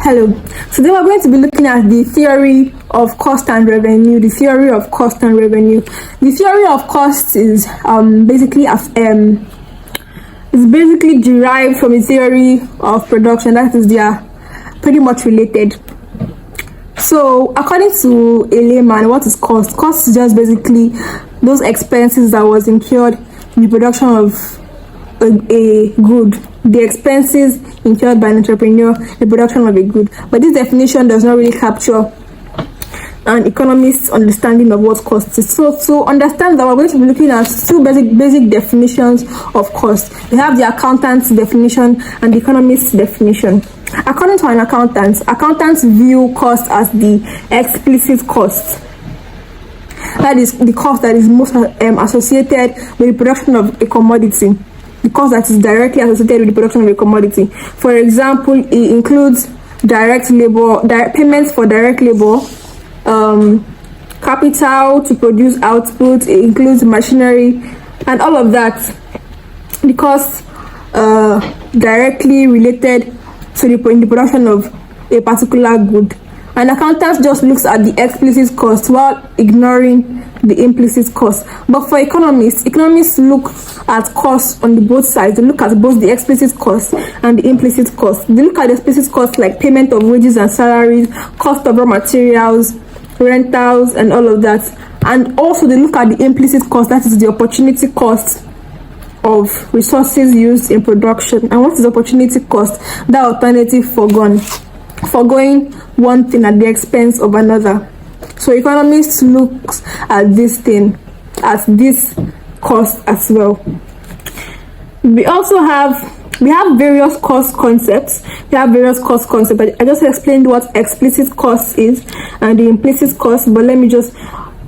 Hello. Today we're going to be looking at the theory of cost and revenue. The theory of cost and revenue. The theory of cost is basically derived from the theory of production. That is, they are pretty much related. So, according to a layman, what is cost? Cost is just basically those expenses that was incurred in the production of a good. The expenses incurred by an entrepreneur in the production of a good. But this definition does not really capture an economist's understanding of what cost is. So to understand that, we're going to be looking at two basic definitions of cost. We have the accountant's definition and the economist's definition. According to an accountant, accountants view cost as the explicit cost. That is the cost that is most associated with the production of a commodity. The cost that is directly associated with the production of a commodity. For example, it includes direct labor, payments for direct labor, capital to produce output. It includes machinery and all of that. The cost directly related to the production of a particular good. An accountant just looks at the explicit cost while ignoring the implicit cost. But for economists look at costs on both sides. They look at both the explicit cost and the implicit cost. They look at the explicit cost like payment of wages and salaries, cost of raw materials, rentals, and all of that. And also they look at the implicit cost, that is the opportunity cost of resources used in production. And what is opportunity cost? That alternative foregoing one thing at the expense of another. So economists looks at this thing as this cost as well. We have various cost concepts. I just explained what explicit cost is and the implicit cost, but let me just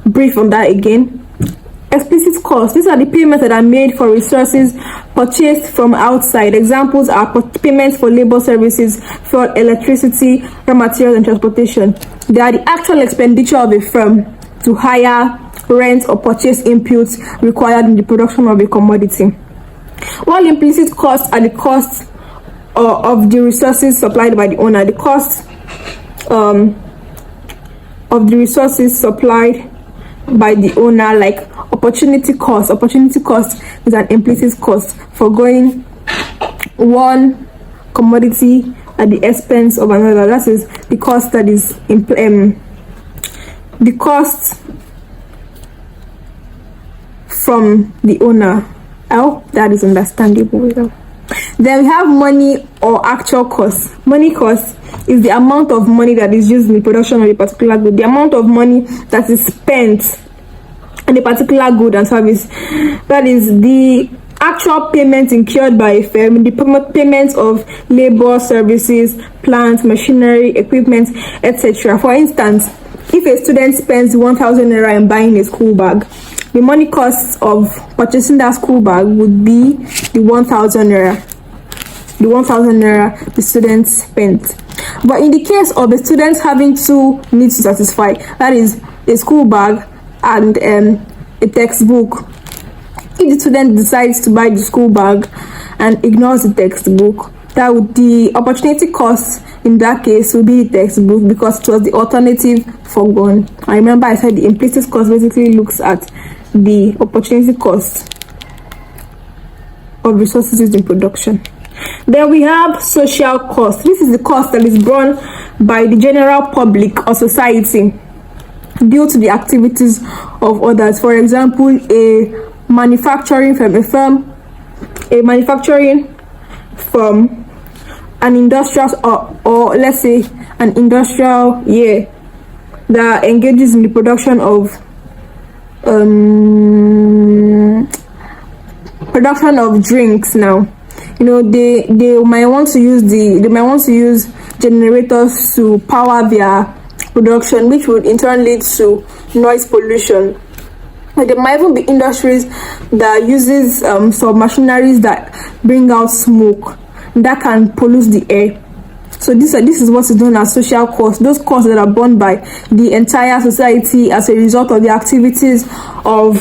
brief on that again. Explicit costs, these are the payments that are made for resources purchased from outside. Examples are payments for labor services, for electricity, raw materials, and transportation. They are the actual expenditure of a firm to hire, rent, or purchase inputs required in the production of a commodity. While implicit costs are the costs of the resources supplied by the owner. The cost of the resources supplied by the owner, like opportunity cost. Opportunity cost is an implicit cost for going one commodity at the expense of another. That is the cost that is the cost from the owner. I hope that is understandable. Then we have money or actual cost. Money cost is the amount of money that is used in the production of a particular good. The amount of money that is spent on a particular good and service. That is the actual payments incurred by a firm, the payments of labor, services, plants, machinery, equipment, etc. For instance, if a student spends 1,000 naira in buying a school bag, the money cost of purchasing that school bag would be the 1,000 naira. The 1,000 naira the student spent. But in the case of the students having two needs to satisfy, that is a school bag and a textbook, if the student decides to buy the school bag and ignores the textbook, the opportunity cost in that case will be the textbook because it was the alternative forgone. I remember I said the implicit cost basically looks at the opportunity cost of resources used in production. Then we have social cost. This is the cost that is borne by the general public or society due to the activities of others. For example, a manufacturing from an industrial or let's say an industrial that engages in the production of drinks. Now, they might want to use generators to power their production, which would in turn lead to noise pollution. There might even be industries that uses some machineries that bring out smoke that can pollute the air. So this is what is known as social costs. Those costs that are borne by the entire society as a result of the activities of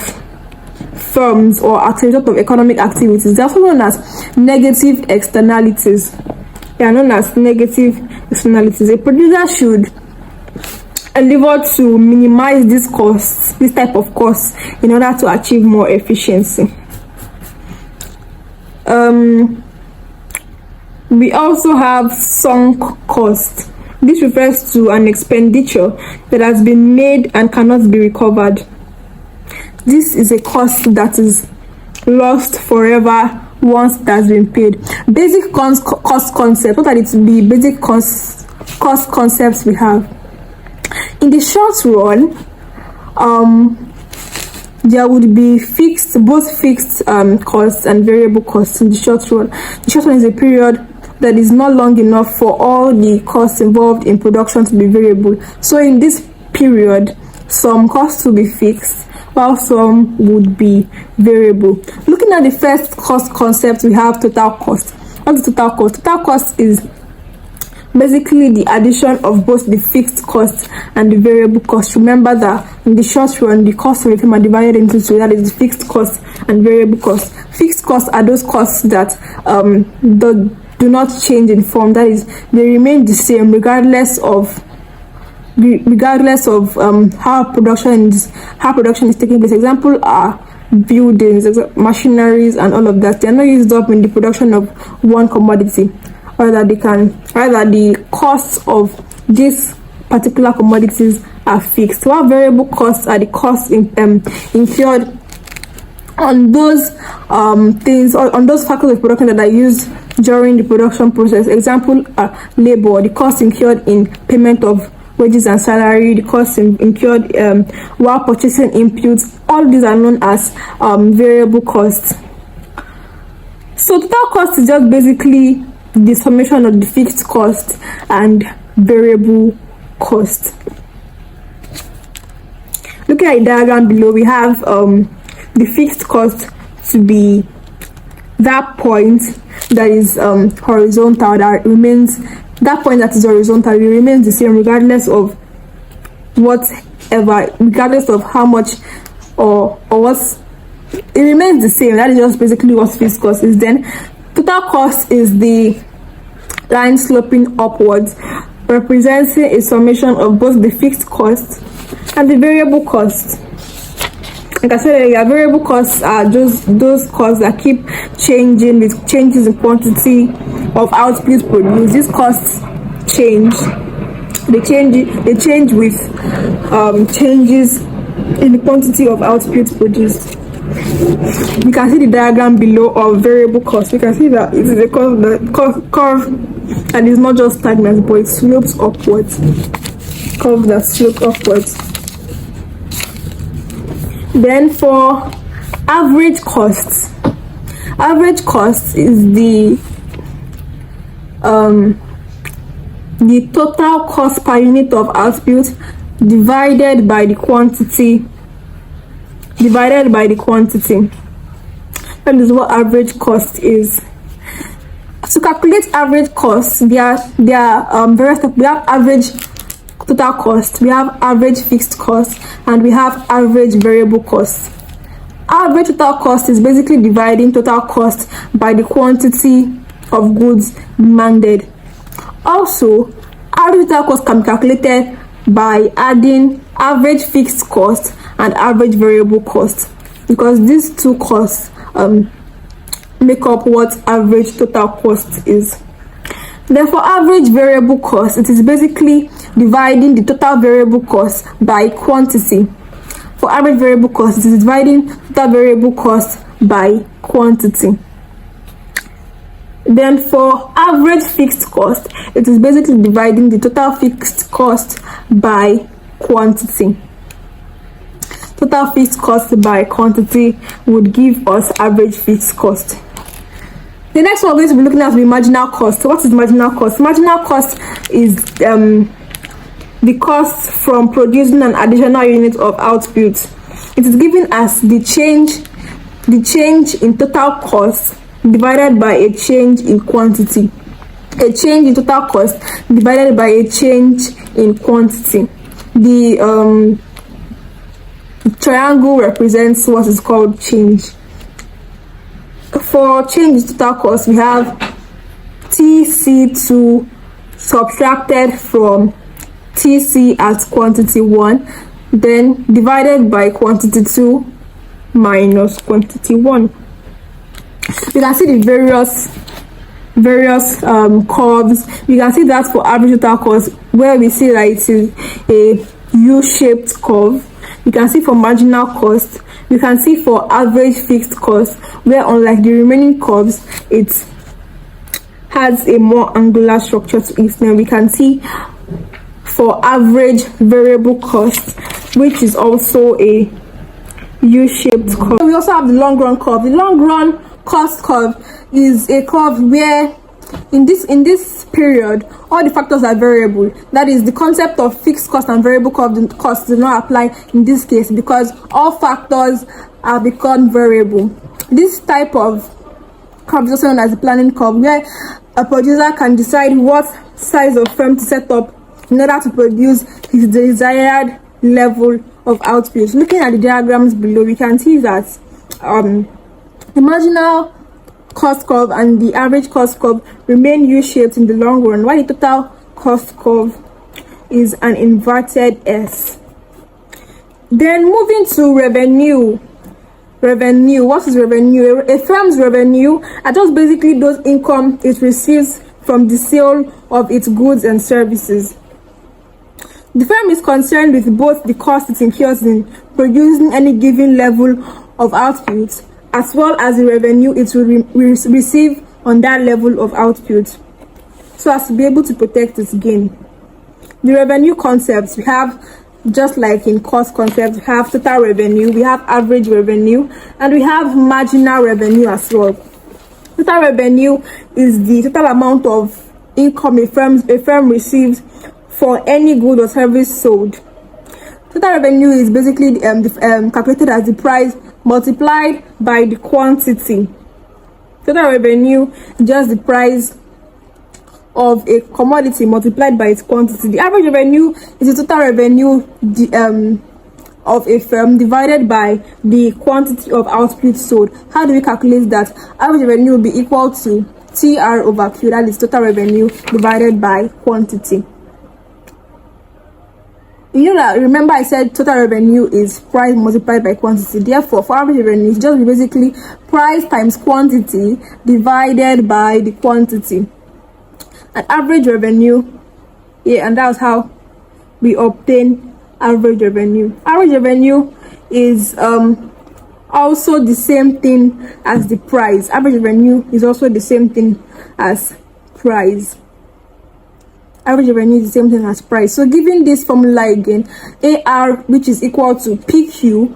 firms or as a result of economic activities. They're also known as negative externalities. They are known as negative externalities. A producer should endeavor to minimize this type of costs, in order to achieve more efficiency. We also have sunk cost. This refers to an expenditure that has been made and cannot be recovered. This is a cost that is lost forever once it has been paid. Basic cost concept. What are the basic cost concepts we have? In the short run, there would be both fixed costs and variable costs in the short run. The short run is a period that is not long enough for all the costs involved in production to be variable. So in this period, some costs will be fixed while some would be variable. Looking at the first cost concept, we have total cost. What is total cost? Total cost is basically the addition of both the fixed cost and the variable cost. Remember that in the short run, the cost of a firm are divided into two, that is the fixed cost and variable cost. Fixed costs are those costs that do not change in form, that is, they remain the same regardless of how production is taking place. Example are buildings, machineries, and all of that. They are not used up in the production of one commodity, rather the costs of these particular commodities are fixed, while variable costs are the costs incurred on those things, or on those factors of production that are used during the production process. Example are labor, the costs incurred in payment of wages and salary, the costs incurred while purchasing inputs. All these are known as variable costs. So total cost is just basically the summation of the fixed cost and variable cost. Looking at the diagram below, we have the fixed cost to be that point that is horizontal, that remains, that point that is horizontal, it remains the same regardless of how much or what, it remains the same. That is just basically what fixed cost is. Then total cost is the line sloping upwards, representing a summation of both the fixed cost and the variable cost. Like I said earlier, variable costs are just those costs that keep changing with changes in quantity of output produced. These costs change. They change with changes in the quantity of output produced. You can see the diagram below of variable cost. You can see that it is a curve that is not just stagnant, but it slopes upwards. Curve that slopes upwards. Then for average costs is the total cost per unit of output divided by the quantity. That is what average cost is. To calculate average cost, there are various types. We have average total cost, we have average fixed cost, and we have average variable cost. Average total cost is basically dividing total cost by the quantity of goods demanded. Also, average total cost can be calculated by adding average fixed cost and average variable cost, because these two costs make up what average total cost is. Therefore, average variable cost, it is basically dividing the total variable cost by quantity. For average variable cost, it is dividing total variable cost by quantity. Then for average fixed cost, it is basically dividing the total fixed cost by quantity. Total fixed cost by quantity would give us average fixed cost. The next one we're going to be looking at is marginal cost. So what is marginal cost? Marginal cost is the cost from producing an additional unit of output. It is given as the change in total cost divided by a change in quantity. A change in total cost divided by a change in quantity. The triangle represents what is called change. For change in total cost, we have TC2 subtracted from TC as quantity 1, then divided by quantity 2 minus quantity 1. You can see the various curves. You can see that for average total cost, where we see that it is a U-shaped curve. You can see for marginal cost. You can see for average fixed cost, where unlike the remaining curves, it has a more angular structure to it. Then we can see for average variable cost, which is also a U-shaped curve. We also have the long run curve. The long run cost curve is a curve where in this period all the factors are variable. That is, the concept of fixed cost and variable cost does not apply in this case because all factors are become variable. This type of curve is also known as the planning curve, where a producer can decide what size of firm to set up in order to produce his desired level of output. Looking at the diagrams below, we can see that the marginal cost curve and the average cost curve remain U-shaped in the long run, while the total cost curve is an inverted S. Then moving to revenue. What is revenue? A firm's revenue are just basically those income it receives from the sale of its goods and services. The firm is concerned with both the cost it incurs in producing any given level of output, as well as the revenue it will receive on that level of output, so as to be able to protect its gain. The revenue concepts we have, just like in cost concept, we have total revenue, we have average revenue, and we have marginal revenue as well. Total revenue is the total amount of income a firm receives for any good or service sold. Total revenue is basically calculated as the price multiplied by the quantity. Total revenue is just the price of a commodity multiplied by its quantity. The average revenue is the total revenue of a firm divided by the quantity of output sold. How do we calculate that? Average revenue will be equal to TR over Q, that is total revenue divided by quantity. You know that, remember I said total revenue is price multiplied by quantity. Therefore, for average revenue, it's just basically price times quantity divided by the quantity. And average revenue, and that's how we obtain average revenue. Average revenue is also the same thing as the price. Average revenue is also the same thing as price. Average revenue is the same thing as price. So given this formula again, AR, which is equal to PQ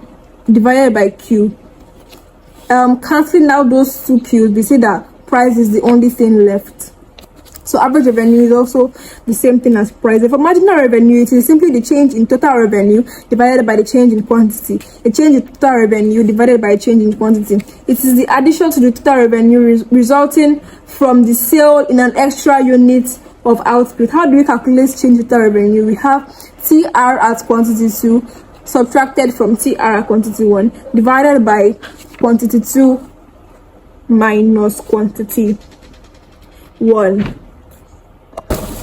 divided by Q, cancelling out those two Q's, we see that price is the only thing left. So average revenue is also the same thing as price. And for marginal revenue, it is simply the change in total revenue divided by the change in quantity. A change in total revenue divided by a change in quantity. It is the addition to the total revenue resulting from the sale in an extra unit of output. How do we calculate change in total revenue? We have TR at quantity 2 subtracted from TR at quantity 1 divided by quantity 2 minus quantity 1.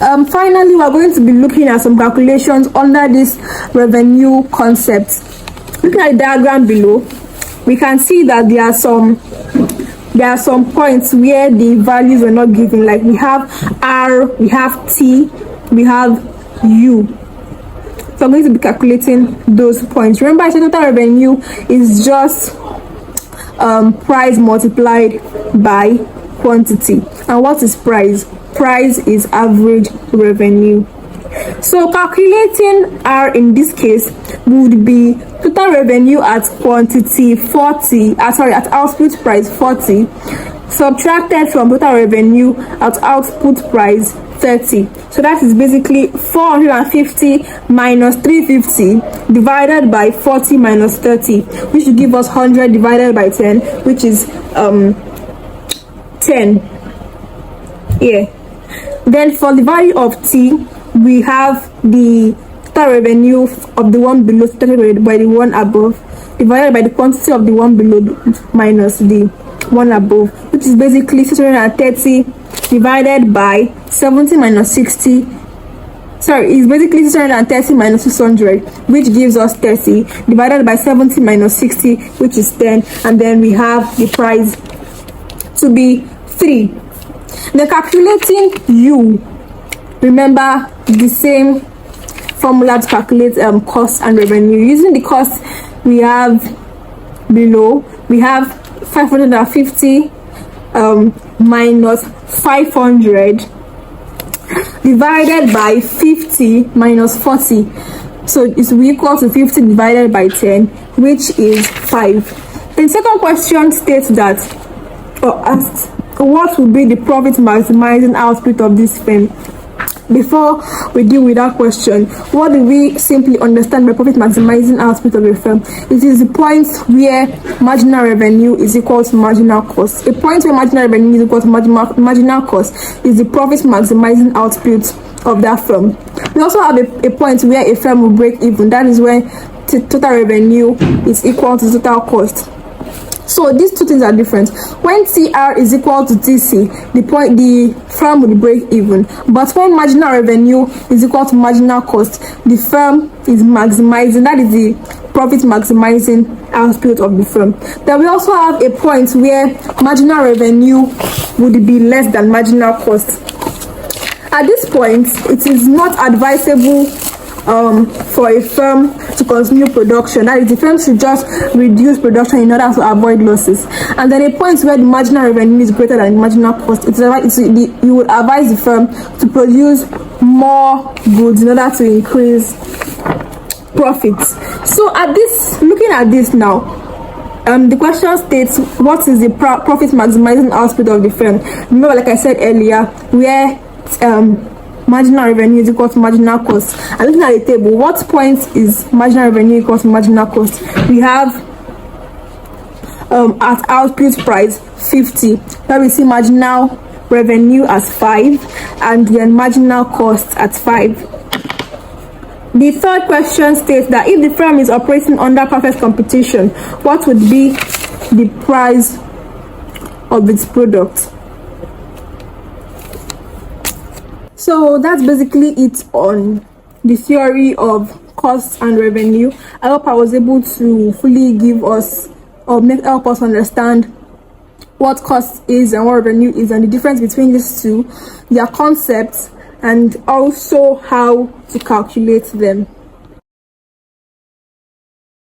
Finally, we are going to be looking at some calculations under this revenue concept. Looking at the diagram below, we can see that there are some points where the values were not given. Like we have R, we have T, we have U. So I'm going to be calculating those points. Remember, I said total revenue is just price multiplied by quantity. And what is price? Price is average revenue. So calculating R in this case would be total revenue at quantity 40, at output price 40, subtracted from total revenue at output price 30. So that is basically 450 minus 350 divided by 40 minus 30, which will give us 100 divided by 10, which is 10. Yeah. Then for the value of T, we have the total revenue of the one below divided by the one above, divided by the quantity of the one below minus the one above. The which is basically 630 divided by 70 minus 60. Sorry, it's basically 630 minus 600, which gives us 30, divided by 70 minus 60, which is 10, and then we have the price to be 3. The calculating U, remember the same formula to calculate cost and revenue. Using the cost we have below, we have 550 minus 500 divided by 50 minus 40, so it's equal to 50 divided by 10, which is 5. The second question states that, or asks, what will be the profit maximizing output of this firm? Before we deal with that question, what do we simply understand by profit maximizing output of a firm? It is the point where marginal revenue is equal to marginal cost. A point where marginal revenue is equal to marginal cost is the profit maximizing output of that firm. We also have a point where a firm will break even. That is when total revenue is equal to total cost. So these two things are different. When TR is equal to TC, the firm will break even. But when marginal revenue is equal to marginal cost, the firm is maximizing. That is the profit maximizing output of the firm. Then we also have a point where marginal revenue would be less than marginal cost. At this point, it is not advisable for a firm to continue production. That is, the firm should just reduce production in order to avoid losses. And then a point where the marginal revenue is greater than the marginal cost, you would advise the firm to produce more goods in order to increase profits. So looking at this now, the question states, what is the profit maximizing output of the firm? Remember, like I said earlier, where marginal revenue is equal to marginal cost. And looking at the table, what point is marginal revenue equal to marginal cost? We have at output price 50, where we see marginal revenue as 5 and then marginal cost at 5. The third question states that if the firm is operating under perfect competition, what would be the price of its product? So that's basically it on the theory of cost and revenue. I hope I was able to fully give us or help us understand what cost is and what revenue is, and the difference between these two, their concepts, and also how to calculate them.